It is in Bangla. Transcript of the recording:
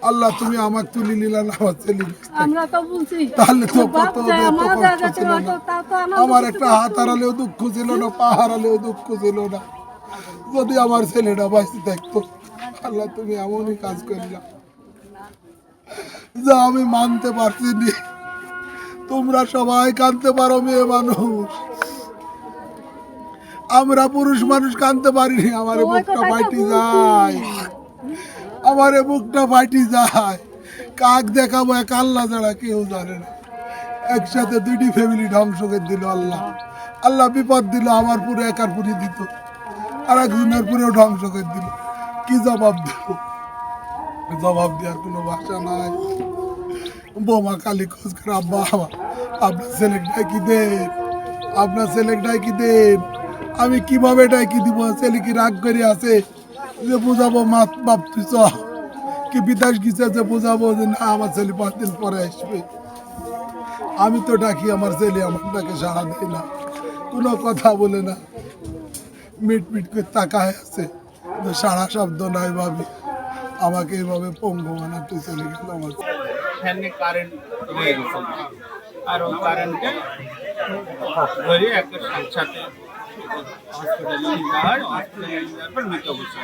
আল্লাহ তুমি আমাকে তুলি নিলা না আমার ছেলে আমরা তো বলছি তাহলে তো কত আমার কষ্ট ছিল না। তা তো আমার একটা হাত হারালেও দুঃখ ছিল না, পা হারালেও দুঃখ ছিল না। যদি আমার ছেলেটা বাঁচতে থাকতো, আল্লাহ তুমি এমনই কাজ করলা যা আমি মানতে পারছি নি। তোমরা সবাই কাঁদতে পারো, মেয়ে মানুষ, আমরা পুরুষ মানুষ কাঁদতে পারিনি। আমার বুকটা ফাইটি যায়, আমার বুকটা ফাইটি যায়। কাক দেখাবো এক আল্লাহ ছাড়া কেউ জানে না। একসাথে দুইটি ফ্যামিলি ধ্বংস করে দিল আল্লাহ। আল্লাহ বিপদ দিল, আমার পুরো একার পুরি দিত, আর একজনের পুরেও ধ্বংস করে দিল। কি জবাব দেব? জবাব দেওয়ার কোনো ভাষা নাই। বোমা কালী খোঁজ করে আব্বা আপনার ছেলেটাই কি দেন, আপনার ছেলেটাই কি দেন। আমি কিভাবে ডাকি দিব? ছেলে কি রাগ করে আছে যে বুঝাবো মা বাপ তুই চ, কি বিদেশ গিয়েছে যে বুঝাবো যে না আমার ছেলে 5 দিন পরে আসবে। আমি তো ডাকি আমার ছেলে, আমার ডাকে সাড়া দেয় না, কোনো কথা বলে না, মিট মিট করে তাকায় আছে, তো সারা শব্দ নাই। ভাবি আমাকে এইভাবে পঙ্গু বানাতে চলে গেল আমার। ফ্যানে কারেন্ট হয়ে গেছে, আর ওই কারেন্টে ধরে একটা সাথে হসপিটালে নিয়ে যাওয়ার পর মৃত অবস্থা।